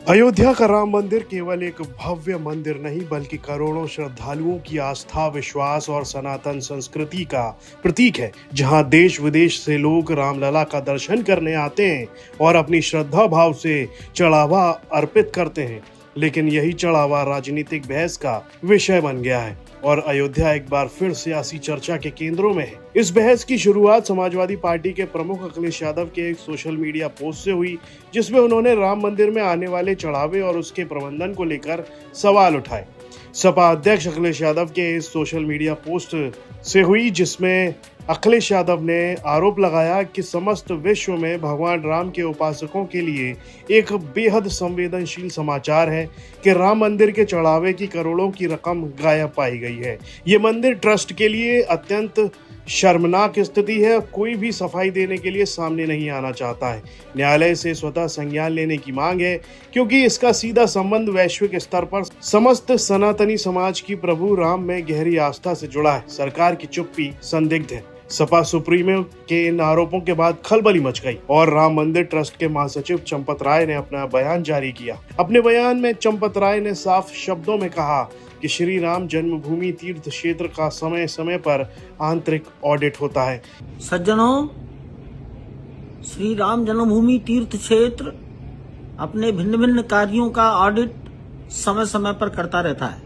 अयोध्या का राम मंदिर केवल एक भव्य मंदिर नहीं बल्कि करोड़ों श्रद्धालुओं की आस्था, विश्वास और सनातन संस्कृति का प्रतीक है। जहां देश विदेश से लोग रामलला का दर्शन करने आते हैं और अपनी श्रद्धा भाव से चढ़ावा अर्पित करते हैं। लेकिन यही चढ़ावा राजनीतिक बहस का विषय बन गया है और अयोध्या एक बार फिर सियासी चर्चा के केंद्रों में है। इस बहस की शुरुआत समाजवादी पार्टी के प्रमुख अखिलेश यादव के एक सोशल मीडिया पोस्ट से हुई, जिसमें उन्होंने राम मंदिर में आने वाले चढ़ावे और उसके प्रबंधन को लेकर सवाल उठाए। सपा अध्यक्ष अखिलेश यादव के इस सोशल मीडिया पोस्ट से हुई, जिसमें अखिलेश यादव ने आरोप लगाया कि समस्त विश्व में भगवान राम के उपासकों के लिए एक बेहद संवेदनशील समाचार है कि राम मंदिर के चढ़ावे की करोड़ों की रकम गायब पाई गई है। ये मंदिर ट्रस्ट के लिए अत्यंत शर्मनाक स्थिति है। कोई भी सफाई देने के लिए सामने नहीं आना चाहता है। न्यायालय से स्वतः संज्ञान लेने की मांग है, क्योंकि इसका सीधा संबंध वैश्विक स्तर पर समस्त सनातनी समाज की प्रभु राम में गहरी आस्था से जुड़ा है। सरकार की चुप्पी संदिग्ध है। सपा सुप्रीमो के इन आरोपों के बाद खलबली मच गई और राम मंदिर ट्रस्ट के महासचिव चंपत राय ने अपना बयान जारी किया। अपने बयान में चंपत राय ने साफ शब्दों में कहा कि श्री राम जन्मभूमि तीर्थ क्षेत्र का समय समय पर आंतरिक ऑडिट होता है। सज्जनों, श्री राम जन्मभूमि तीर्थ क्षेत्र अपने भिन्न भिन्न कार्यों का ऑडिट समय समय पर करता रहता है।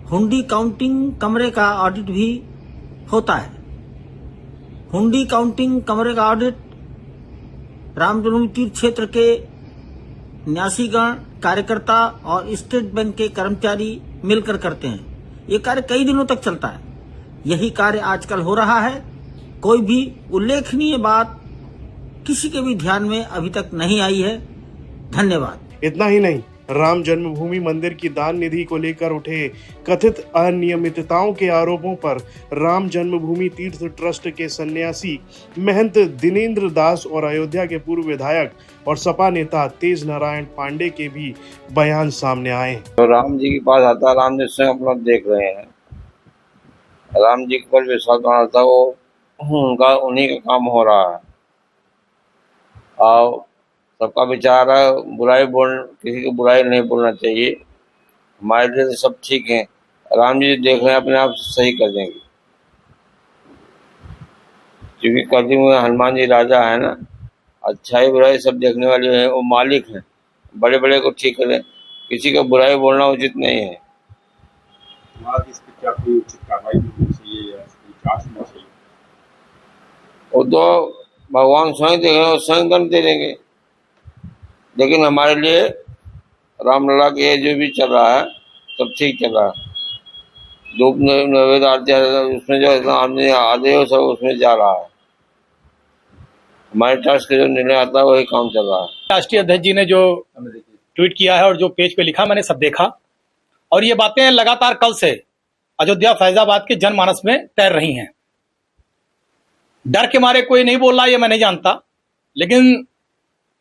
हुंडी काउंटिंग कमरे का ऑडिट भी होता है। हुंडी काउंटिंग कमरे का ऑडिट राम जन्मभूमि तीर्थ क्षेत्र के न्यासीगण, कार्यकर्ता और स्टेट बैंक के कर्मचारी मिलकर करते हैं। ये कार्य कई दिनों तक चलता है। यही कार्य आजकल हो रहा है। कोई भी उल्लेखनीय बात किसी के भी ध्यान में अभी तक नहीं आई है। धन्यवाद। इतना ही नहीं, राम जन्मभूमि मंदिर की दान निधि को लेकर उठे कथित अनियमितताओं के आरोपों पर राम जन्मभूमि तीर्थ ट्रस्ट के सन्यासी महंत दिनेंद्र दास और अयोध्या के पूर्व विधायक और सपा नेता तेज नारायण पांडे के भी बयान सामने आए। तो राम जी के पास आता, राम जी स्वयं अपना देख रहे हैं। राम जी पर विश्वास बना था, वो उनका उन्हीं का काम हो रहा है। और सबका विचार है, किसी की बुराई नहीं बोलना चाहिए। हमारे लिए तो सब ठीक है। राम जी देख रहे हैं, अपने आप सही कर देंगे, क्योंकि कलयुग में हनुमान जी राजा है ना। अच्छाई बुराई सब देखने वाले हैं, वो मालिक हैं। बड़े बड़े को ठीक करें, किसी का बुराई बोलना उचित नहीं है। वो तो भगवान स्वयं देखेंगे, स्वयं दंड दे देंगे। लेकिन हमारे लिए रामलला के जो भी चल रहा है सब ठीक चल रहा है। धूप नैवेद्य आरती उसमें जो आदि हो सब उसमें जा रहा है। हमारे ट्रस्ट के जो निर्णय आता है वही काम चल रहा है। राष्ट्रीय अध्यक्ष जी ने जो ट्वीट किया है और जो पेज पे लिखा, मैंने सब देखा। और ये बातें लगातार कल से अयोध्या फैजाबाद के जनमानस में तैर रही हैं। डर के मारे कोई नहीं बोल रहा, ये मैं नहीं जानता, लेकिन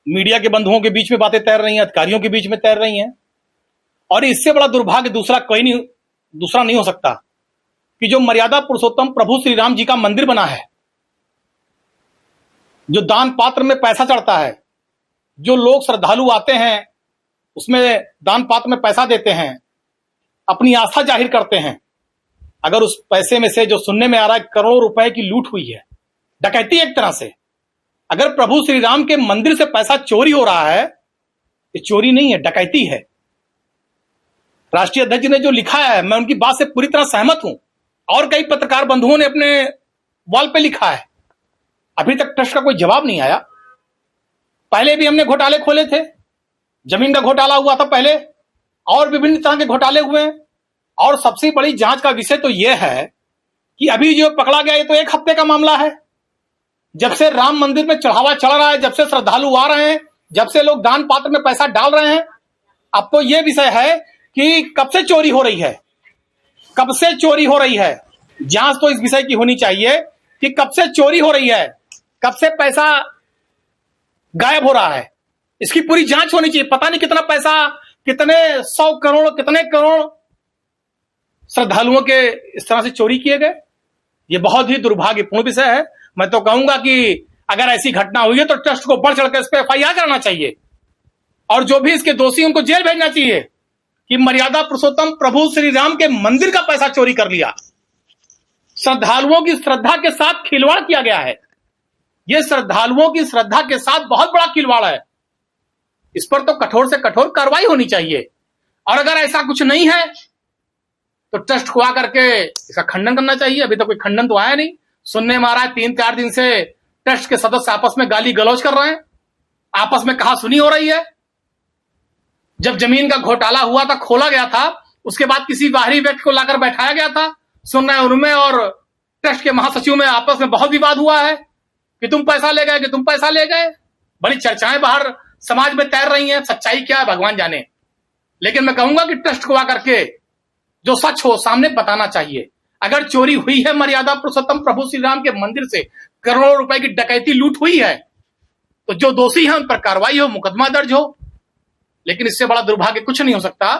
मीडिया के बंधुओं के बीच में बातें तैर रही हैं, अधिकारियों के बीच में तैर रही हैं। और इससे बड़ा दुर्भाग्य दूसरा नहीं हो सकता कि जो मर्यादा पुरुषोत्तम प्रभु श्री राम जी का मंदिर बना है, जो दान पात्र में पैसा चढ़ता है, जो लोग श्रद्धालु आते हैं उसमें दान पात्र में पैसा देते हैं, अपनी आस्था जाहिर करते हैं, अगर उस पैसे में से जो सुनने में आ रहा है करोड़ों रुपए की लूट हुई है, डकैती एक तरह से, अगर प्रभु श्री राम के मंदिर से पैसा चोरी हो रहा है, ये चोरी नहीं है, डकैती है। राष्ट्रीय अध्यक्ष ने जो लिखा है, मैं उनकी बात से पूरी तरह सहमत हूं। और कई पत्रकार बंधुओं ने अपने वॉल पे लिखा है। अभी तक ट्रस्ट का कोई जवाब नहीं आया। पहले भी हमने घोटाले खोले थे, जमीन का घोटाला हुआ था पहले, और विभिन्न तरह के घोटाले हुए हैं। और सबसे बड़ी जांच का विषय तो यह है कि अभी जो पकड़ा गया, ये तो 1 हफ्ते का मामला है। जब से राम मंदिर में चढ़ावा चढ़ रहा है, जब से श्रद्धालु आ रहे हैं, जब से लोग दान पात्र में पैसा डाल रहे हैं, अब तो यह विषय है कि कब से चोरी हो रही है, कब से चोरी हो रही है। जांच तो इस विषय की होनी चाहिए कि कब से चोरी हो रही है, कब से पैसा गायब हो रहा है। इसकी पूरी जांच होनी चाहिए। पता नहीं कितना पैसा, कितने 100 करोड़, कितने करोड़ श्रद्धालुओं के इस तरह से चोरी किए गए। ये बहुत ही दुर्भाग्यपूर्ण विषय है। मैं तो कहूंगा कि अगर ऐसी घटना हुई है तो ट्रस्ट को बढ़ चढ़कर इस पर FIR करना चाहिए। और जो भी इसके दोषी उनको जेल भेजना चाहिए कि मर्यादा पुरुषोत्तम प्रभु श्री राम के मंदिर का पैसा चोरी कर लिया। श्रद्धालुओं की श्रद्धा के साथ खिलवाड़ किया गया है। यह श्रद्धालुओं की श्रद्धा के साथ बहुत बड़ा खिलवाड़ है। इस पर तो कठोर से कठोर कार्रवाई होनी चाहिए। और अगर ऐसा कुछ नहीं है तो ट्रस्ट को आकर के इसका खंडन करना चाहिए। अभी तो कोई खंडन तो आया नहीं। सुनने में आ रहा है 3-4 दिन से ट्रस्ट के सदस्य आपस में गाली गलौज कर रहे हैं, आपस में कहा सुनी हो रही है। जब जमीन का घोटाला हुआ था, खोला गया था, उसके बाद किसी बाहरी व्यक्ति को लाकर बैठाया गया था। सुन रहे हैं उनमें और ट्रस्ट के महासचिव में आपस में बहुत विवाद हुआ है कि तुम पैसा ले गए, कि तुम पैसा ले गए। बड़ी चर्चाएं बाहर समाज में तैर रही हैं। सच्चाई क्या है भगवान जाने। लेकिन मैं कहूंगा कि ट्रस्ट को आकर के जो सच हो सामने बताना चाहिए। अगर चोरी हुई है मर्यादा पुरुषोत्तम प्रभु श्री राम के मंदिर से करोड़ों रुपए की डकैती लूट हुई है, तो जो दोषी है उन पर कार्रवाई हो, मुकदमा दर्ज हो। लेकिन इससे बड़ा दुर्भाग्य कुछ नहीं हो सकता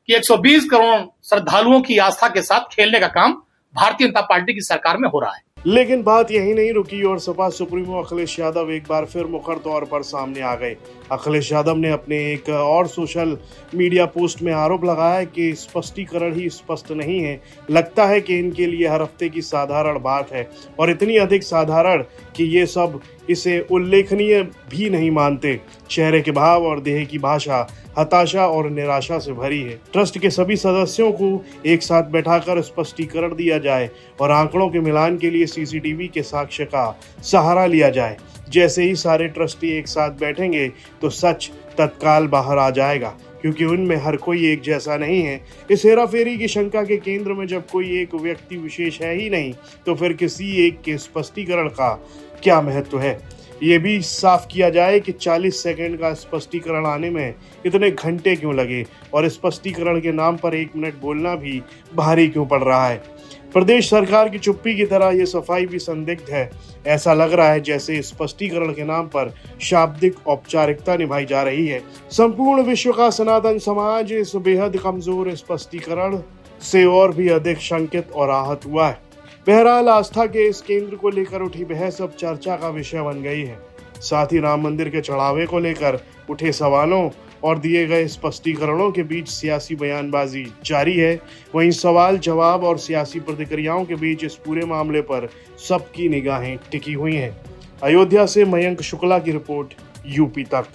कि 120 करोड़ श्रद्धालुओं की आस्था के साथ खेलने का काम भारतीय जनता पार्टी की सरकार में हो रहा है। लेकिन बात यही नहीं रुकी और सपा सुप्रीमो अखिलेश यादव एक बार फिर मुखर तौर पर सामने आ गए। अखिलेश यादव ने अपने एक और सोशल मीडिया पोस्ट में आरोप लगाया कि स्पष्टीकरण ही स्पष्ट नहीं है। लगता है कि इनके लिए हर हफ्ते की साधारण बात है और इतनी अधिक साधारण कि ये सब इसे उल्लेखनीय भी नहीं मानते। चेहरे के भाव और देह की भाषा हताशा और निराशा से भरी है। ट्रस्ट के सभी सदस्यों को एक साथ बैठाकर स्पष्टीकरण दिया जाए और आंकड़ों के मिलान के लिए सीसीटीवी के साक्ष्य का सहारा लिया जाए। जैसे ही सारे ट्रस्टी एक साथ बैठेंगे तो सच तत्काल बाहर आ जाएगा, क्योंकि उनमें हर कोई एक जैसा नहीं है। इस हेराफेरी की शंका के केंद्र में जब कोई एक व्यक्ति विशेष है ही नहीं, तो फिर किसी एक के स्पष्टीकरण का क्या महत्व है। ये भी साफ किया जाए कि 40 सेकंड का स्पष्टीकरण आने में इतने घंटे क्यों लगे और स्पष्टीकरण के नाम पर 1 मिनट बोलना भी भारी क्यों पड़ रहा है। प्रदेश सरकार की चुप्पी की तरह ये सफाई भी संदिग्ध है। ऐसा लग रहा है जैसे स्पष्टीकरण के नाम पर शाब्दिक औपचारिकता निभाई जा रही है। संपूर्ण विश्व का सनातन समाज इस बेहद कमजोर स्पष्टीकरण से और भी अधिक शंकित और आहत हुआ है। बहरहाल आस्था के इस केंद्र को लेकर उठी बहस अब चर्चा का विषय बन गई है। साथ ही राम मंदिर के चढ़ावे को लेकर उठे सवालों और दिए गए स्पष्टीकरणों के बीच सियासी बयानबाजी जारी है। वहीं सवाल जवाब और सियासी प्रतिक्रियाओं के बीच इस पूरे मामले पर सबकी निगाहें टिकी हुई हैं। अयोध्या से मयंक शुक्ला की रिपोर्ट, यूपी तक।